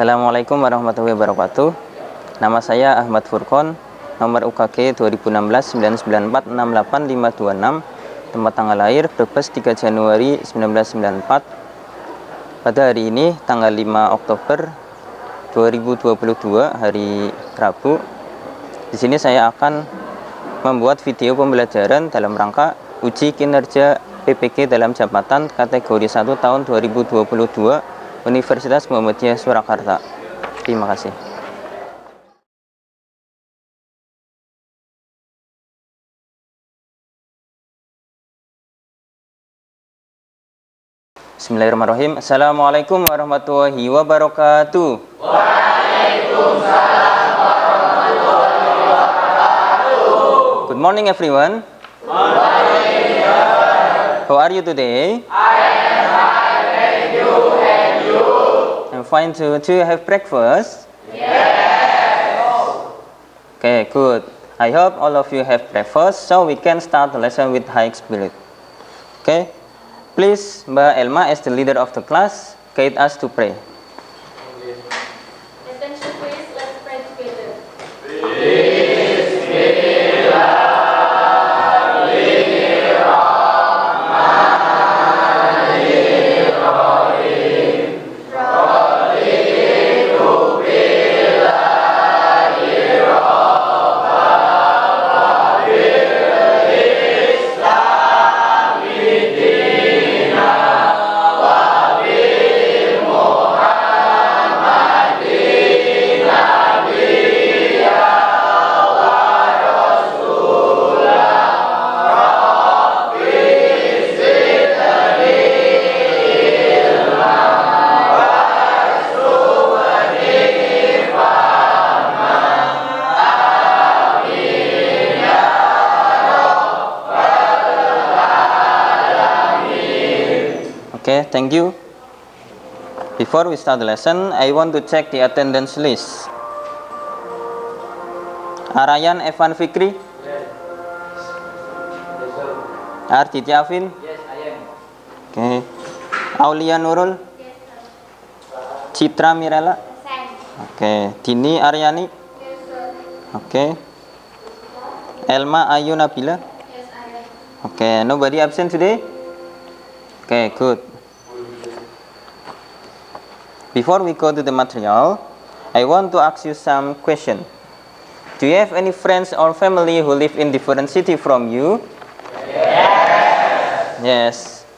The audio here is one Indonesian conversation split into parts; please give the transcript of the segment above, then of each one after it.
Assalamualaikum warahmatullahi wabarakatuh. Nama saya Ahmad Furqon, nomor UKG 2016-994-68526, tempat tanggal lahir Brebes 3 Januari 1994. Pada hari ini, tanggal 5 Oktober 2022, hari Rabu. Di sini saya akan membuat video pembelajaran dalam rangka uji kinerja PPG dalam jabatan kategori 1 tahun 2022 Universitas Muhammadiyah Surakarta. Terima kasih. Bismillahirrahmanirrahim. Assalamualaikum warahmatullahi wabarakatuh. Waalaikumsalam warahmatullahi wabarakatuh. Good morning everyone. Good morning. How are you today? I am fine, thank you, and you? I'm fine too. Do you have breakfast? Yes. Okay, good. I hope all of you have breakfast so we can start the lesson with high spirit. Okay? Please, Mbak Elma, as the leader of the class, guide us to pray. Attention please, let's pray together. Okay, thank you. Before we start the lesson, I want to check the attendance list. Arayan Evan Fikri? Yes. Arditya Afin? Yes, I am. Okay. Aulia Nurul? Yes, sir. Citra Mirela? Same. Okay. Dini Aryani? Yes, sir. Okay. Elma Ayu Nabila? Yes, I am. Okay. Nobody absent today? Okay, good. Before we go to the material, I want to ask you some question. Do you have any friends or family who live in different city from you? Yes. Yes.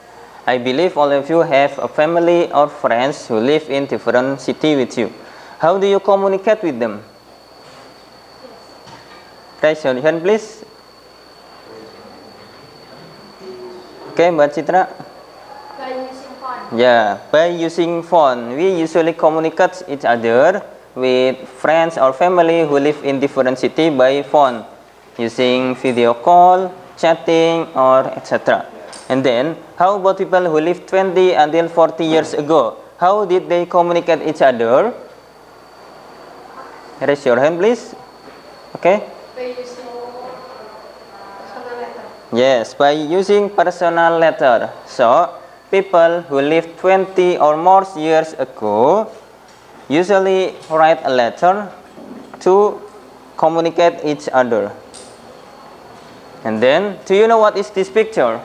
I believe all of you have a family or friends who live in different city with you. How do you communicate with them? Raise your hand, please. Okay, Mbak Citra. By using phone. Yeah, by using phone, we usually communicate each other with friends or family who live in different city by phone, using video call, chatting, or etc. And then, how about people who live 20 until 40 years ago? How did they communicate each other? Raise your hand, please. Okay. By using personal letter. Yes, by using personal letter. So, people who lived 20 or more years ago usually write a letter to communicate each other. And then, do you know what is this picture?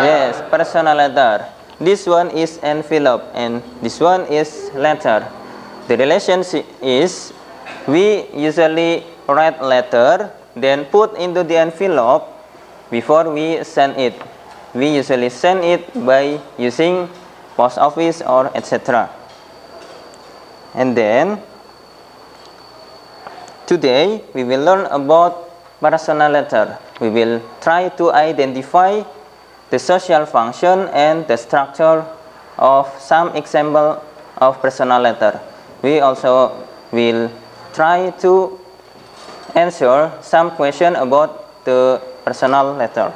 Yes, personal letter. This one is envelope and this one is letter. The relationship is we usually write letter, then put into the envelope before we send it. We usually send it by using post office or etc. And then today we will learn about personal letter. We will try to identify the social function and the structure of some example of personal letter. We also will try to answer some question about the personal letter.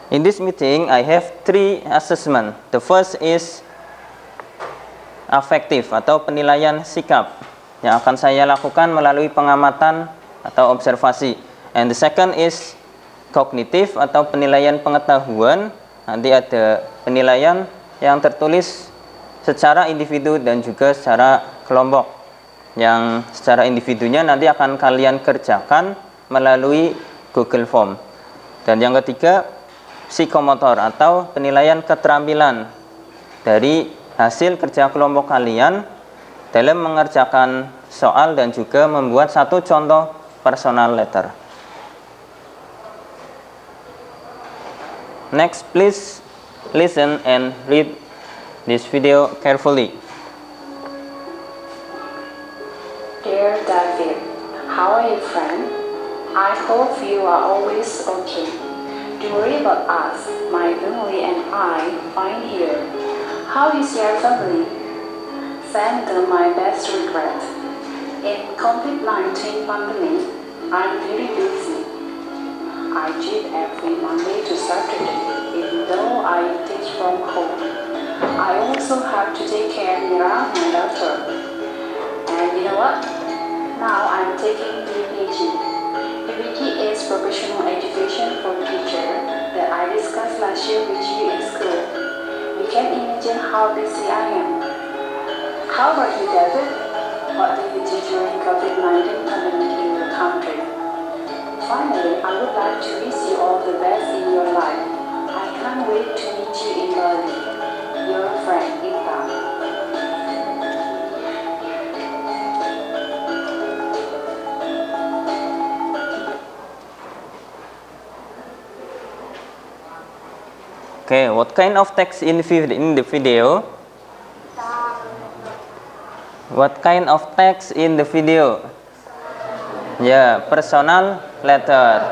In this meeting, I have 3 assessment. The first is affective atau penilaian sikap yang akan saya lakukan melalui pengamatan atau observasi. And the second is cognitive atau penilaian pengetahuan. Nanti ada penilaian yang tertulis secara individu dan juga secara kelompok. Yang secara individunya nanti akan kalian kerjakan melalui Google Form. Dan yang ketiga, psikomotor atau penilaian keterampilan dari hasil kerja kelompok kalian dalam mengerjakan soal dan juga membuat satu contoh personal letter. Next, please listen and read this video carefully. Dear David, how are you, friend? I hope you are always okay. Don't worry about us, my family and I fine here. How is your family? Send them my best regrets. In COVID-19 pandemic, I'm very busy. I cheat every Monday to Saturday, even though I teach from home. I also have to take care of Mira, my daughter. And you know what? Now I'm taking PPG. PPG is professional education for teacher that I discussed last year with you in school. You can imagine how busy I am. How about you, David? What did you do during COVID-19 pandemic in your country? Finally, I would like to wish you all the best in your life. I can't wait to meet you in Bali. Your friend, Ita. Okay, what kind of text in the video? What kind of text in the video? Yeah, personal letter.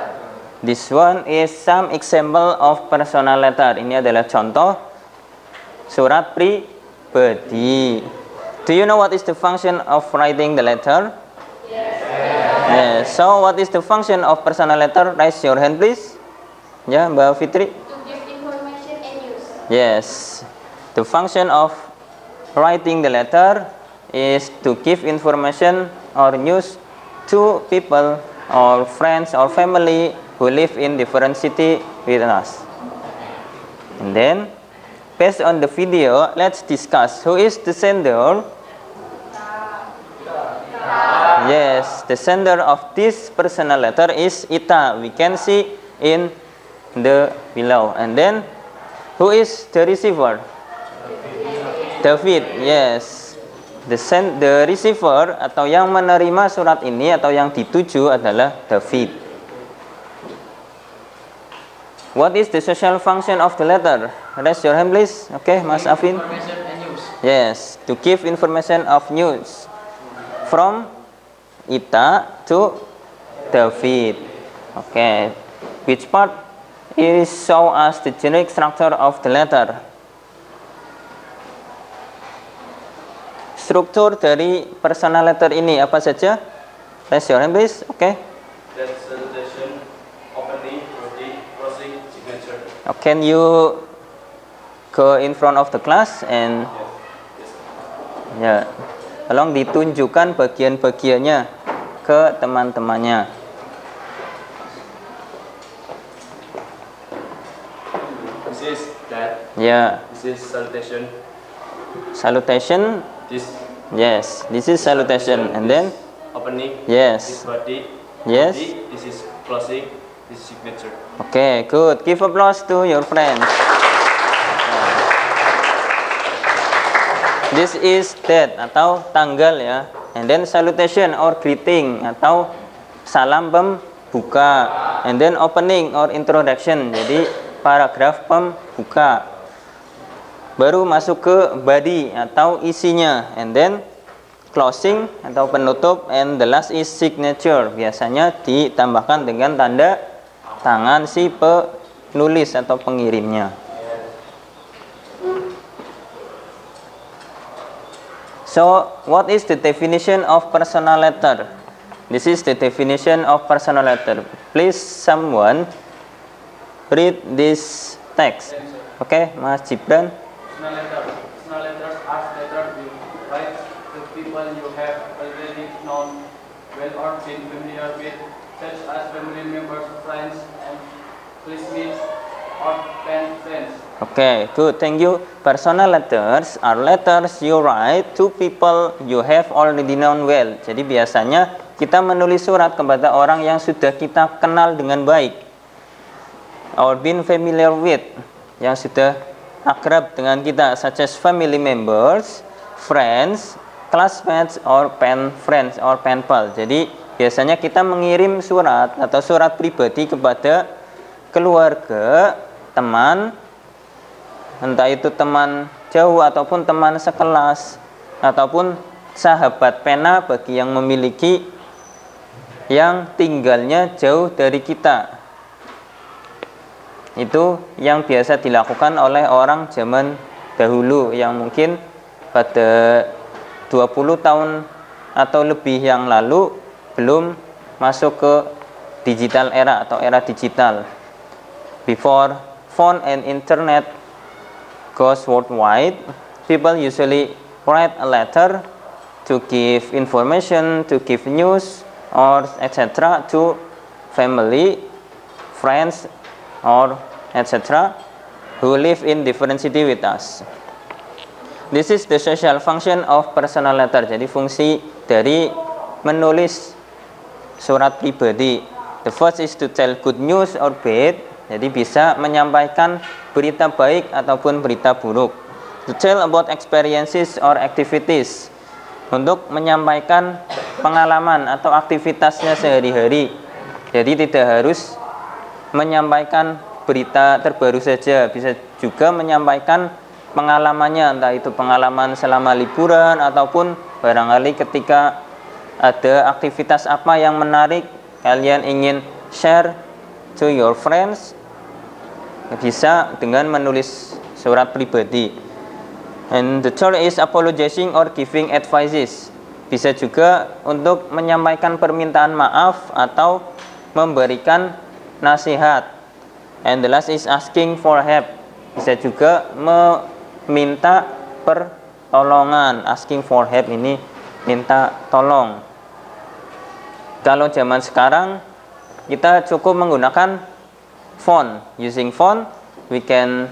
This one is some example of personal letter. Ini adalah contoh surat pribadi. Do you know what is the function of writing the letter? Yes. Yeah. So what is the function of personal letter? Raise your hand, please. Ya, Mbak Fitri. Yes, the function of writing the letter is to give information or news to people or friends or family who live in different city with us. And then, based on the video, let's discuss who is the sender. Yes, the sender of this personal letter is Ita. We can see in the below. And then, who is the receiver? David. Yes. The receiver atau yang menerima surat ini atau yang dituju adalah David. What is the social function of the letter? Raise your hand, please. Okay, Mas Afin. Yes, to give information of news from Ita to David. Okay, which part is show us the generic structure of the letter? Struktur dari personal letter ini apa saja? Raise your hand, please. Okay. That's salutation, opening, body, closing, signature. Can you go in front of the class and ya, tolong ditunjukkan bagian-bagiannya ke teman-temannya. This is that. Yeah. This is salutation. Salutation. This. Yes. This is salutation. And then. Opening. Yes. This body. Yes. Body. This is closing. This is signature. Okay, good. Give applause to your friends. This is date atau tanggal ya. And then salutation or greeting atau salam pembuka. And then opening or introduction. Jadi paragraf pembuka. Baru masuk ke body atau isinya. And then closing atau penutup. And the last is signature. Biasanya ditambahkan dengan tanda tangan si penulis atau pengirimnya. So, what is the definition of personal letter? This is the definition of personal letter. Please someone read this text. Okay, Mas Gibran. Personal letters are letters you write to people you have already known well or been familiar with, such as family members, friends, and classmates or pen friends. Okay, good. Thank you. Personal letters are letters you write to people you have already known well. Jadi biasanya kita menulis surat kepada orang yang sudah kita kenal dengan baik, or been familiar with, yang sudah akrab dengan kita, such as family members, friends, classmates, or pen friends or pen pal. Jadi biasanya kita mengirim surat atau surat pribadi kepada keluarga, teman, entah itu teman jauh ataupun teman sekelas ataupun sahabat pena bagi yang memiliki yang tinggalnya jauh dari kita. Itu yang biasa dilakukan oleh orang zaman dahulu yang mungkin pada 20 tahun atau lebih yang lalu belum masuk ke digital era atau era digital. Before phone and internet goes worldwide, people usually write a letter to give information, to give news, or etc. to family, friends, or etc. who live in different city with us. This is the social function of personal letter. Jadi fungsi dari menulis surat pribadi. The first is to tell good news or bad. Jadi bisa menyampaikan berita baik ataupun berita buruk. To tell about experiences or activities. Untuk menyampaikan pengalaman atau aktivitasnya sehari-hari. Jadi tidak harus menyampaikan berita terbaru saja, bisa juga menyampaikan pengalamannya, entah itu pengalaman selama liburan ataupun barangkali ketika ada aktivitas apa yang menarik kalian ingin share to your friends, bisa dengan menulis surat pribadi. And the third is apologizing or giving advices. Bisa juga untuk menyampaikan permintaan maaf atau memberikan nasihat. And the last is asking for help. Bisa juga meminta pertolongan. Asking for help ini minta tolong. Kalau zaman sekarang kita cukup menggunakan phone. Using phone, we can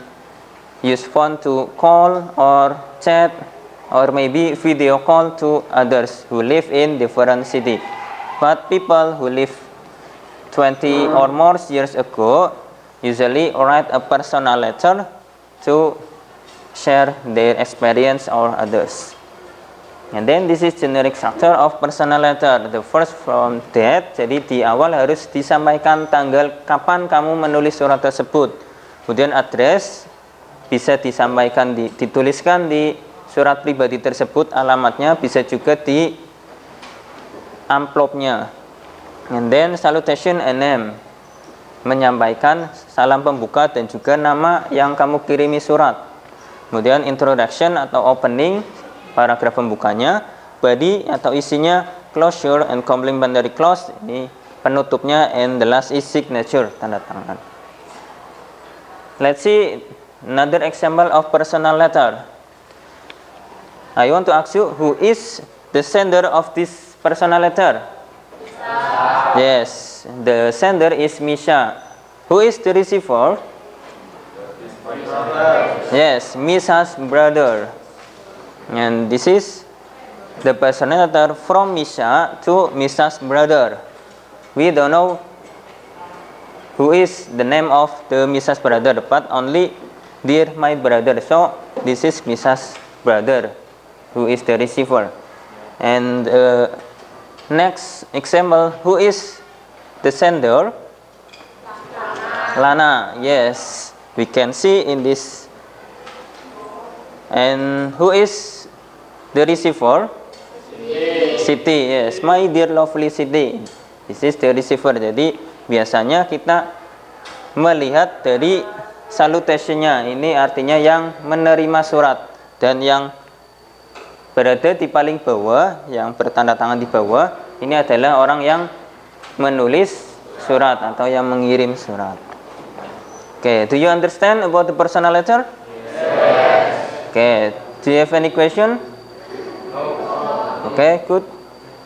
use phone to call or chat or maybe video call to others who live in different city. But people who live 20 or more years ago usually write a personal letter to share their experience or others. And then this is generic structure of personal letter. The first from that, jadi di awal harus disampaikan tanggal kapan kamu menulis surat tersebut. Kemudian address bisa disampaikan, dituliskan di surat pribadi tersebut, alamatnya bisa juga di amplopnya. And then salutation and name, menyampaikan salam pembuka dan juga nama yang kamu kirimi surat. Kemudian introduction atau opening, paragraf pembukanya. Body atau isinya, closure and complimentary clause, ini penutupnya. And the last is signature, tanda tangan. Let's see another example of personal letter. I want to ask you, who is the sender of this personal letter? Yes, the sender is Misha. Who is the receiver? Yes, Misha's brother. And this is the personal letter from Misha to Misha's brother. We don't know who is the name of the Misha's brother, but only dear my brother. So this is Misha's brother who is the receiver. And next example, who is the sender? Lana. Yes, we can see in this. And who is the receiver? Siti. Yes, my dear lovely Siti. This is the receiver. Jadi biasanya kita melihat dari salutationnya, ini artinya yang menerima surat, dan yang berada di paling bawah, yang bertanda tangan di bawah, ini adalah orang yang menulis surat atau yang mengirim surat. Okay, do you understand about the personal letter? Yes. Okay, do you have any question? Okay, good.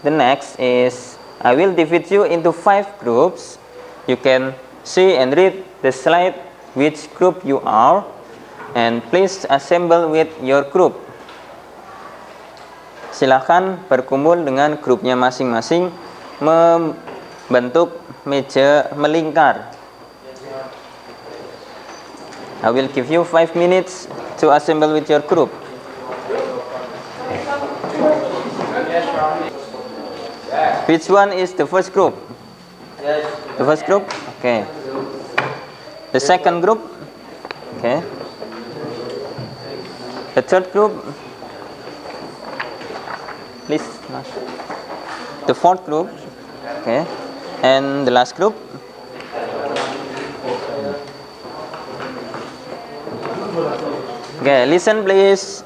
The next is, I will divide you into 5 groups. You can see and read the slide which group you are. and please assemble with your group. Silakan berkumpul dengan grupnya masing-masing, membentuk meja melingkar. I will give you 5 minutes to assemble with your group. Which one is the first group? The first group? Okay. The second group? Okay. The third group? Please. The fourth group? Okay. And the last group? Okay, listen please.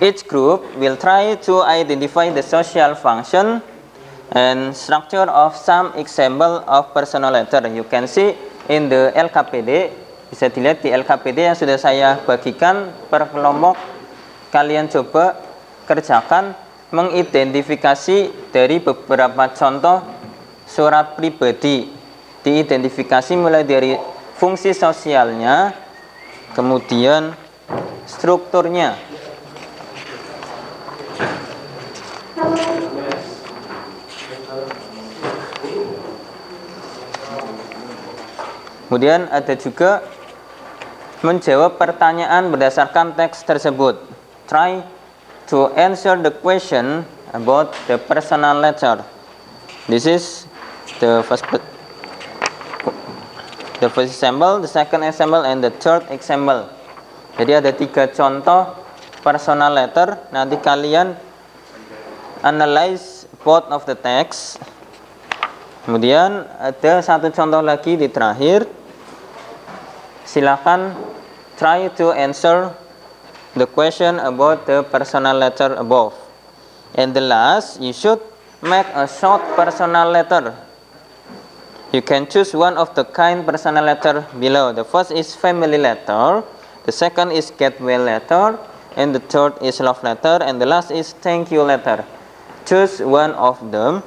Each group will try to identify the social function and structure of some example of personal letter. You can see in the LKPD, bisa dilihat di LKPD yang sudah saya bagikan per kelompok. Kalian coba kerjakan mengidentifikasi dari beberapa contoh surat pribadi. Diidentifikasi mulai dari fungsi sosialnya, kemudian strukturnya. Kemudian ada juga menjawab pertanyaan berdasarkan teks tersebut. Try to answer the question about the personal letter. This is the first example, the second example, and the third example. Jadi ada 3 contoh personal letter. Nanti kalian analyze both of the text. Kemudian ada 1 contoh lagi di terakhir. Silakan try to answer the question about the personal letter above. And the last, you should make a short personal letter. You can choose one of the kind personal letter below. The first is family letter, the second is get well letter, and the third is love letter, and the last is thank you letter. Choose one of them,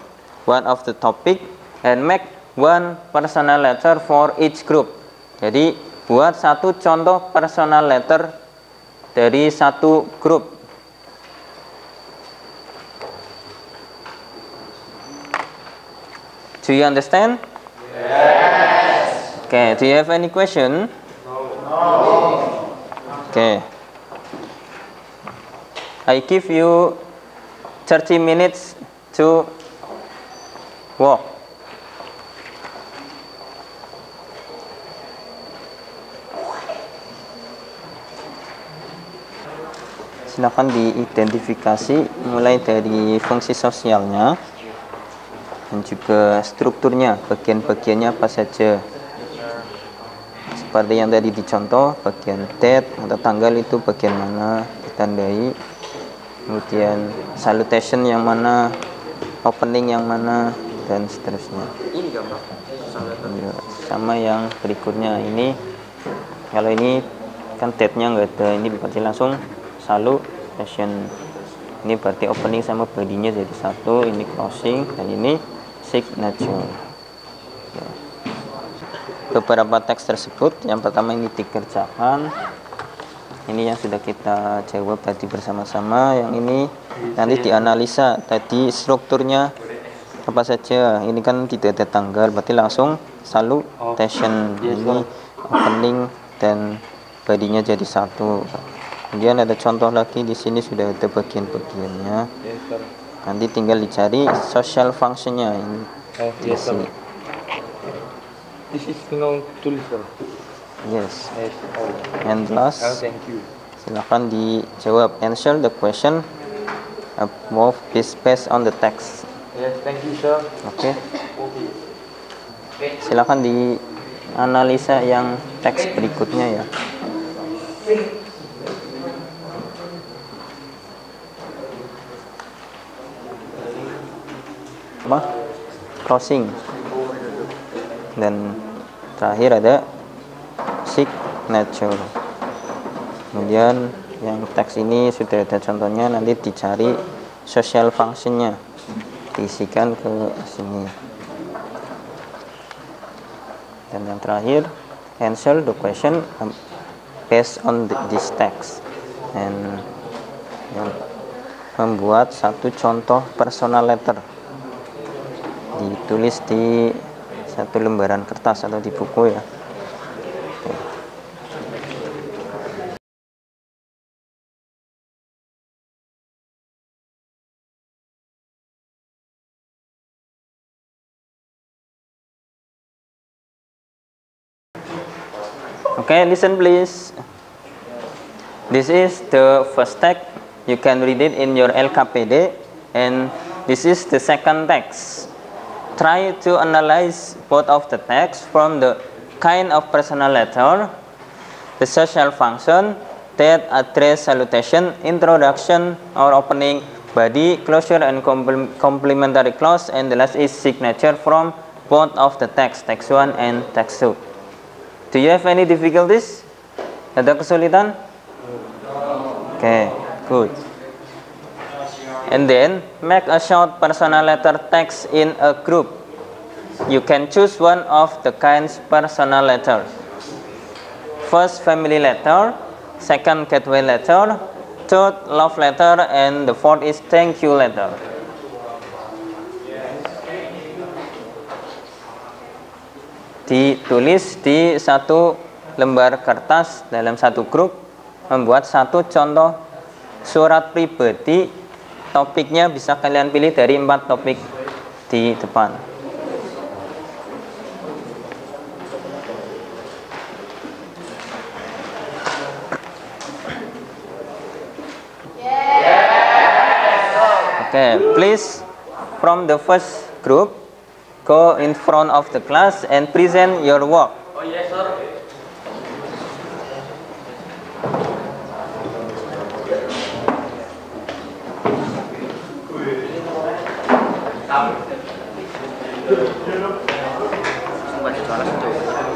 one of the topic, and make one personal letter for each group. Jadi buat 1 contoh personal letter dari 1 grup. Do you understand? Yes. Okay, do you have any question? No. Okay. I give you 30 minutes to walk. Silakan diidentifikasi mulai dari fungsi sosialnya dan juga strukturnya, bagian-bagiannya apa saja. Seperti yang tadi dicontoh, bagian date atau tanggal itu bagian mana ditandai, kemudian salutation yang mana, opening yang mana, dan seterusnya. Ini gambar. Sama yang berikutnya ini. Kalau ini kan date-nya nggak ada, ini berarti langsung salutation. Ini berarti opening sama body-nya jadi 1, ini closing, dan ini signature. Ya. Beberapa teks tersebut, yang pertama ini dikerjakan, ini yang sudah kita jawab tadi bersama-sama, yang ini nanti dianalisa tadi strukturnya apa saja. Ini kan tidak ada tanggal, berarti langsung salutation. Ini opening dan body-nya jadi 1. Kemudian ada contoh lagi di sini sudah ada bagian-bagiannya. Nanti tinggal dicari social function-nya ini. Di sini. This is tinggal tulis kan? Yes. Yes. And last, Thank you. silakan dijawab. Answer the question above is based on the text. Yes, thank you sir. Oke. Silakan dianalisa yang teks berikutnya ya. Apa? Closing. Dan terakhir ada signature. Kemudian yang teks ini sudah ada contohnya, nanti dicari social function-nya, diisikan ke sini. Dan yang terakhir, answer the question based on this text. And membuat satu contoh personal letter, ditulis di satu lembaran kertas atau di buku ya. Okay, listen please. This is the first text. You can read it in your LKPD, and this is the second text. Try to analyze both of the texts from the kind of personal letter, the social function that address salutation, introduction or opening, body, closure and complementary clause, and the last is signature from both of the text 1 and text 2. Do you have any difficulties? Ada kesulitan? Okay, good. And then make a short personal letter text in a group. You can choose one of the kinds personal letter. First, family letter. Second, gateway letter. Third, love letter. And the fourth is thank you letter. Ditulis di satu lembar kertas dalam satu grup, membuat satu contoh surat pribadi. Topiknya bisa kalian pilih dari 4 topik di depan. Okay, please from the first group go in front of the class and present your work. Oh yes, sir.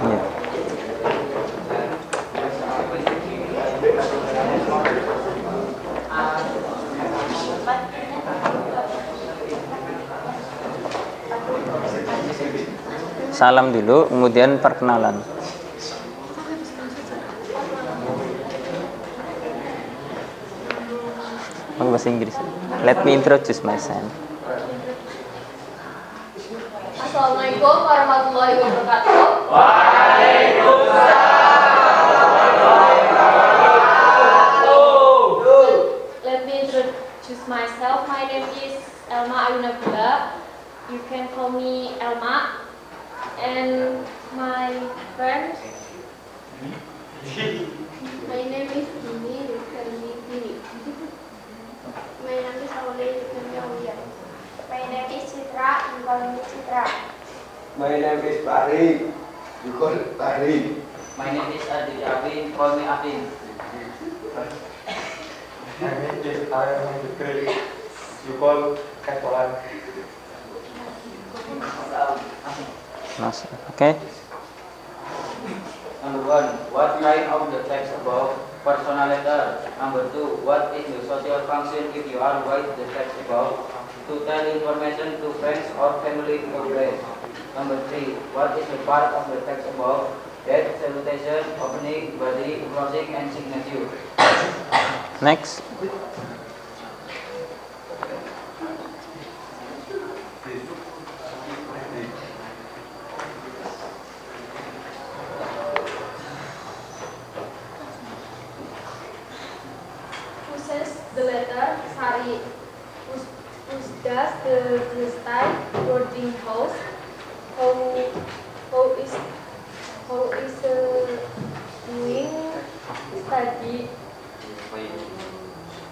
Yeah. Salam dulu, kemudian perkenalan. Bahasa Inggris. Let me introduce myself. Assalamualaikum warahmatullahi wabarakatuh. Let me introduce myself. My name is Elma Ayunabila. You can call me Elma. And my friend. My name is Dini. You can be Dini. My name is Auli. You can be Aulia. My name is Citra. You call me Citra. My name is Pari. You call Pari. My name is Adi. Adi, call me Adin. My name is Aryan Fikri. You call Katolan. Okay. Number 1, what kind of the text about personal letter? Number 2, what is the social function if you are write the text about? To tell information to friends or family progress. Number 3, what is the part of the text about? That salutation, opening, body, closing, and signature. Next. The letter Sari. Who does the style boarding house? How is doing study?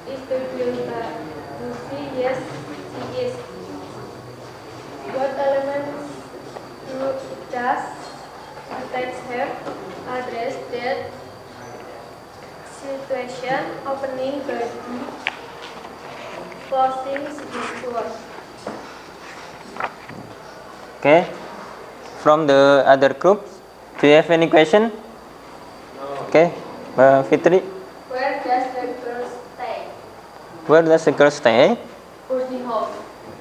Is the Gilda Lucy? Yes, she is. What elements does the text have? Address, date, situation, opening, body, closing, signature. Okay. From the other group, do you have any question? Okay. Fitri, Where does the girl stay? where does the girl stay? Boarding house.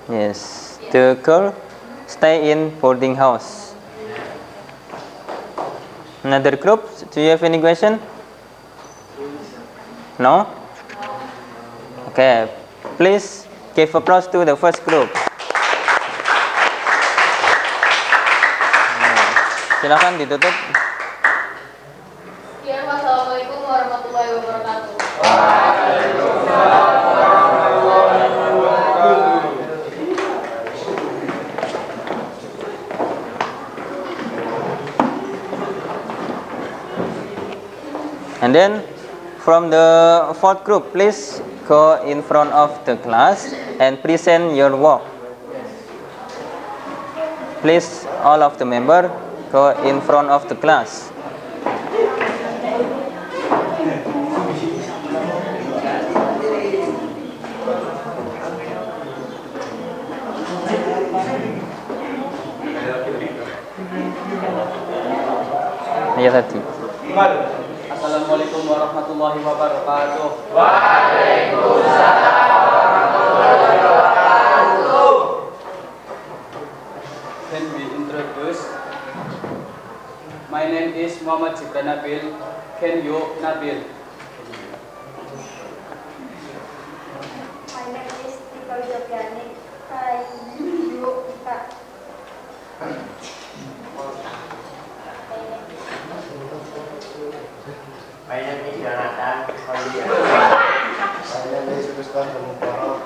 Yes, the girl stay in boarding house. Another group, do you have any question? No? Okay, please give applause to the first group. Silakan ditutup. Sekian, wassalamualaikum warahmatullahi wabarakatuh. And then from the fourth group, please go in front of the class and present your work. Please, all of the members go in front of the class. Ya tadi. Assalamualaikum warahmatullahi wabarakatuh. Waalaikumsalam warahmatullahi wabarakatuh. Can we introduce? My name is Muhammad Jibran Nabil. Can you Nabil? My name is Tika Yogyani. Hi, you Tika. My name is Jonathan. My name is Tristan Mukaro.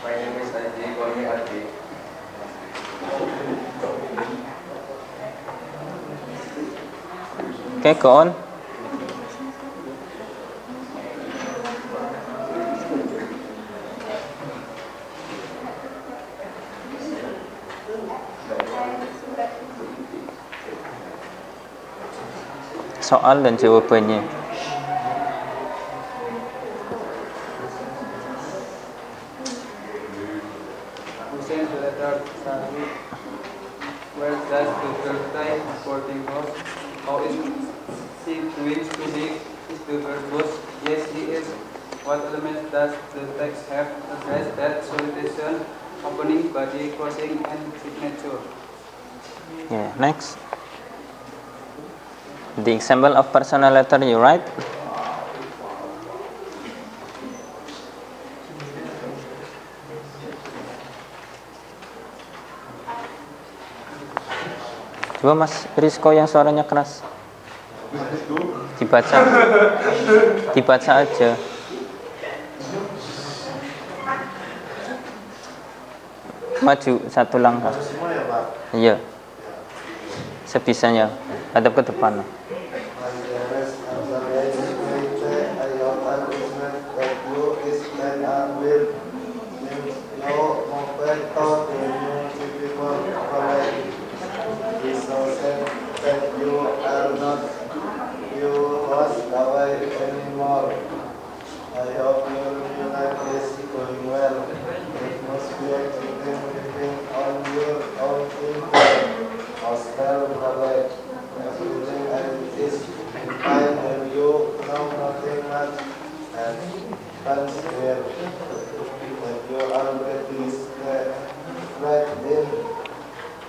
My name is Adi. Call me Adi. Okay, go on. Soal dan jawabannya. Hussein the letter Sari. Where does the girl stay? Boarding house. How is she doing? Studying? Is the girl good? Yes, he is. What elements does the text have? Address, that, salutation, opening, body, closing, and signature. Yeah, next. The example of personal letter you write. Coba Mas Rizko yang suaranya keras. Dibaca. Dibaca aja. Maju satu langkah. Iya. Sebisanya. Hadap ke depan.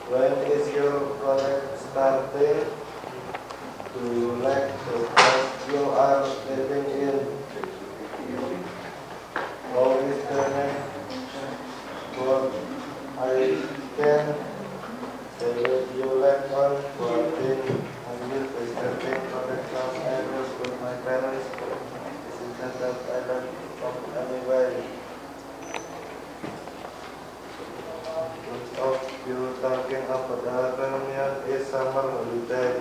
When is your college starting? Do you like the place you are living in? How is the next work I can? Will you like on working? I will be starting connection errors with my parents. This is not that I like of anyway. Of you talking about the reunion is summer holiday,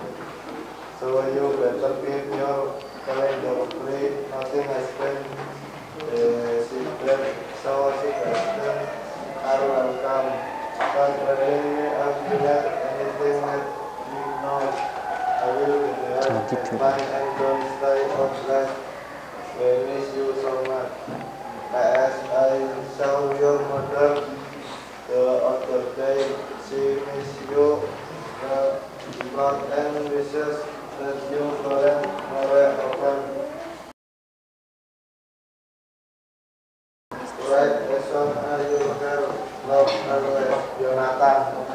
so you better keep your calendar free. Nothing has been secret, so suggestions are welcome. But really, if you like anything that you know, I will be there at fine and don't stay out late. We miss you so much. As I saw your mother the other day, she missed you the lot and wishes that you weren't more often. Right, as soon as you girl, love always, Jonathan.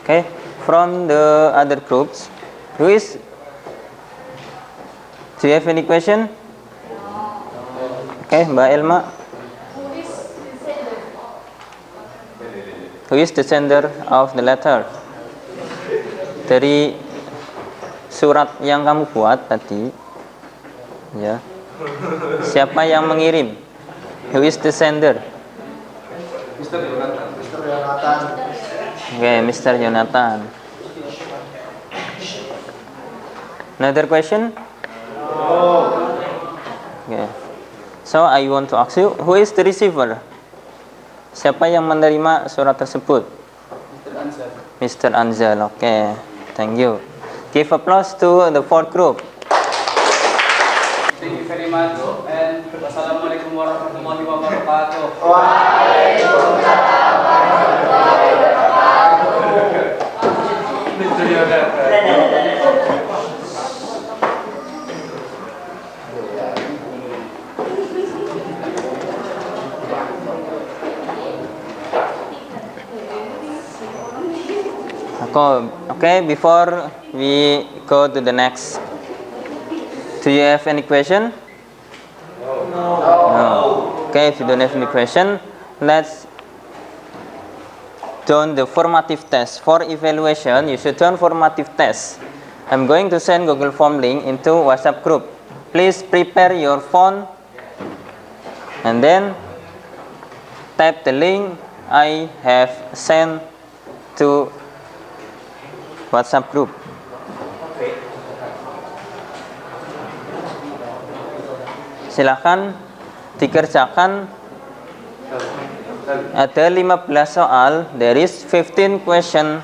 Okay, from the other groups, who is Do you have any question? Okay, Mbak Elma. Who is the sender of the letter? Dari surat yang kamu buat tadi, ya. Siapa yang mengirim? Who is the sender? Mr. Yonatan. Okay, Mr. Jonathan. Another question? Okay. So I want to ask you, who is the receiver? Siapa yang menerima surat tersebut? Mr. Anzal. Okay, thank you. Give applause to the fourth group. Thank you very much and wassalamualaikum warahmatullahi wabarakatuh. Waalaikumsalam warahmatullahi wabarakatuh. Okay, before we go to the next, do you have any question? No. Okay, if you don't have any question, let's do the formative test. For evaluation, you should do formative test. I'm going to send Google Form link into WhatsApp group. Please prepare your phone and then type the link I have sent to WhatsApp group. Silakan dikerjakan. Ada 15 soal, there is 15 question.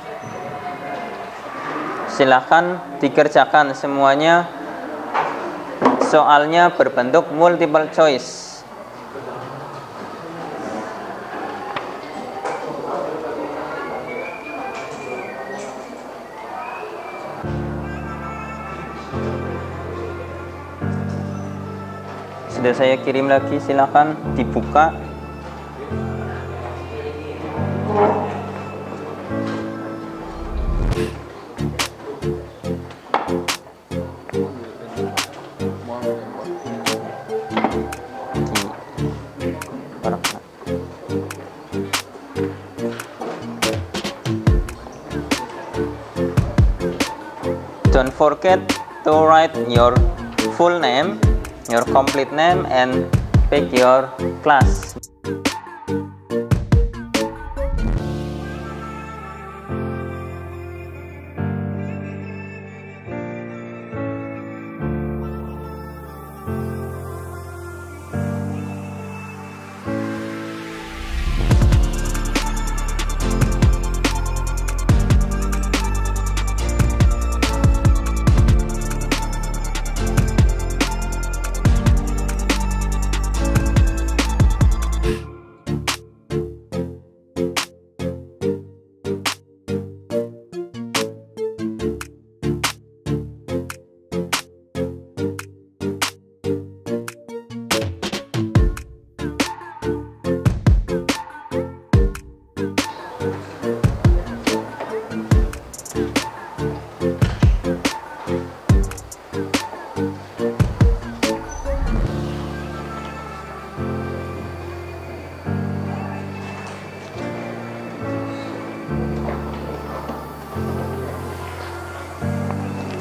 Silakan dikerjakan semuanya. Soalnya berbentuk multiple choice. Sudah saya kirim lagi, silakan dibuka. Don't forget to write your full name, your complete name, and pick your class.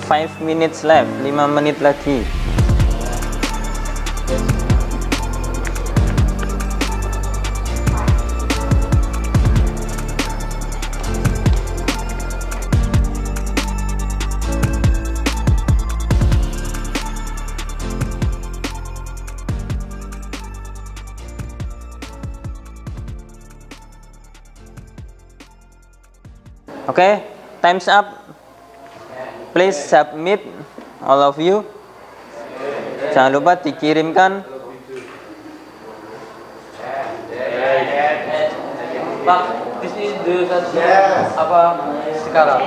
Five minutes left, 5 menit lagi. Okay, time's up. Please submit, all of you. Jangan lupa dikirimkan. Pak, this is the apa sekarang?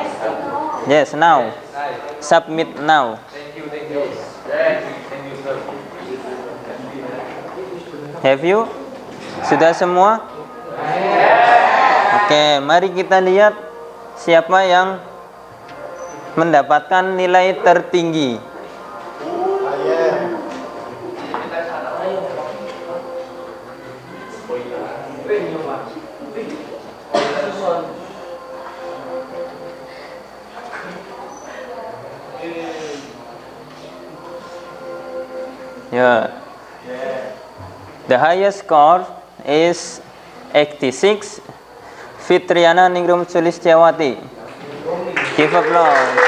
Yes, now. Submit now. Thank you, sir. Have you? Sudah semua? Oke, mari kita lihat siapa yang mendapatkan nilai tertinggi. Yeah. The highest score is 86. Fitriana Ningrum Sulistyawati. Give applause.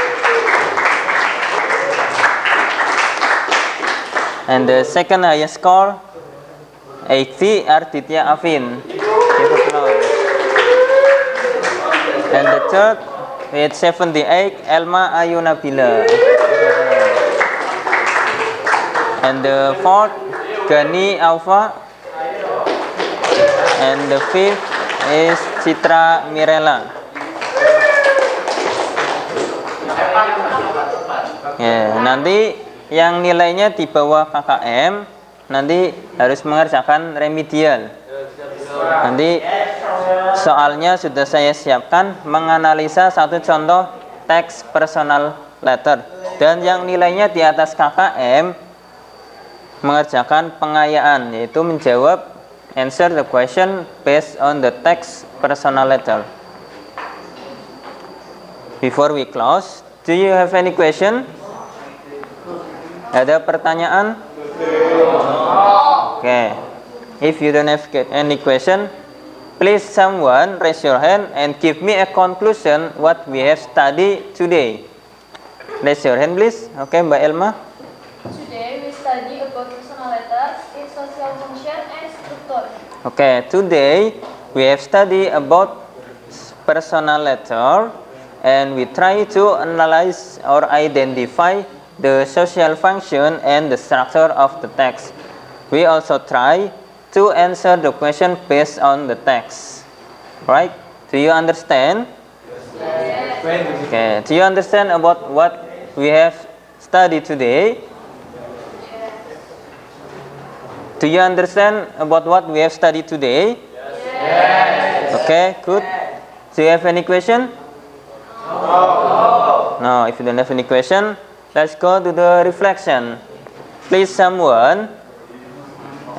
And the second highest score 80 Arditya Afin. Give applause. And the third with 78 Elma Ayu Nabila. And the fourth Gani Alfa. And the fifth is Citra Mirella. Ya, nanti yang nilainya di bawah KKM nanti harus mengerjakan remedial. Nanti soalnya sudah saya siapkan, menganalisa satu contoh teks personal letter, dan yang nilainya di atas KKM mengerjakan pengayaan, yaitu menjawab answer the question based on the text personal letter. Before we close, do you have any question? Ada pertanyaan? Okay. If you don't have any question, please someone raise your hand and give me a conclusion what we have studied today. Raise your hand, please. Okay, Mbak Elma. Today we study about personal letters, its social function and structure. Okay, today we have studied about personal letter and we try to analyze or identify the social function and the structure of the text. We also try to answer the question based on the text. Right? Do you understand? Yes. Okay. Do you understand about what we have studied today? Do you understand about what we have studied today? Yes. Okay, good. Do you have any question? No. If you don't have any question, let's go to the reflection. Please someone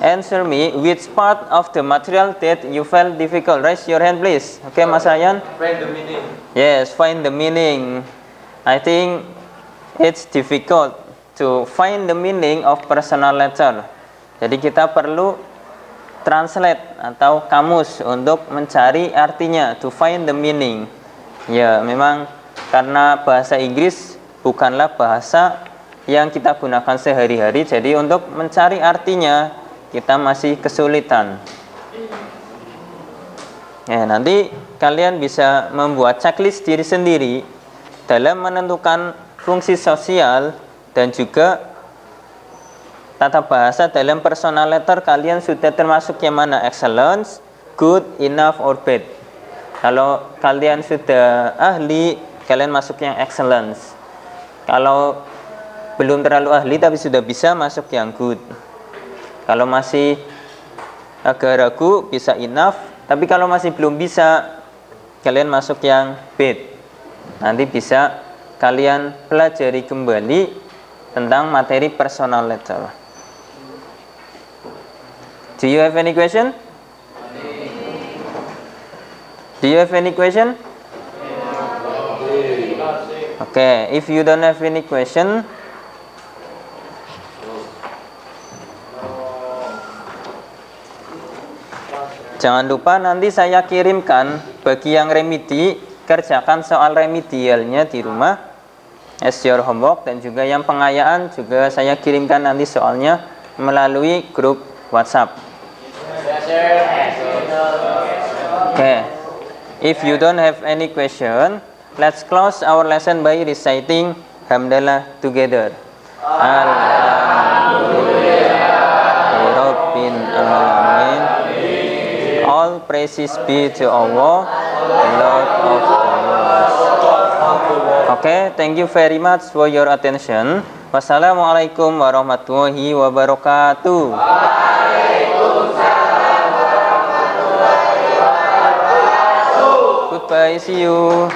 answer me which part of the material that you felt difficult. Raise your hand, please. Okay, Mas Ryan? Find the meaning. Yes, find the meaning. I think it's difficult to find the meaning of personal letter. Jadi kita perlu translate atau kamus untuk mencari artinya, to find the meaning. Ya, memang karena bahasa Inggris bukanlah bahasa yang kita gunakan sehari-hari, jadi untuk mencari artinya kita masih kesulitan. Ya, nanti kalian bisa membuat checklist diri sendiri dalam menentukan fungsi sosial dan juga tata bahasa dalam personal letter. Kalian sudah termasuk yang mana? Excellence, good, enough, or bad. Kalau kalian sudah ahli, kalian masuk yang excellence. Kalau belum terlalu ahli tapi sudah bisa, masuk yang good. Kalau masih agak ragu, bisa enough. Tapi kalau masih belum bisa, kalian masuk yang bad. Nanti bisa kalian pelajari kembali tentang materi personal letter. Do you have any question? Do you have any question? Okay, if you don't have any question, jangan lupa nanti saya kirimkan bagi yang remedi, kerjakan soal remedialnya di rumah as your homework, dan juga yang pengayaan juga saya kirimkan nanti soalnya melalui grup WhatsApp. Okay, if you don't have any question, let's close our lesson by reciting Hamdalah together. Alhamdulillah Rabbil Alamin. All praises be to Allah, Lord of the world. Okay, thank you very much for your attention. Wassalamualaikum warahmatullahi wabarakatuh. Goodbye, see you.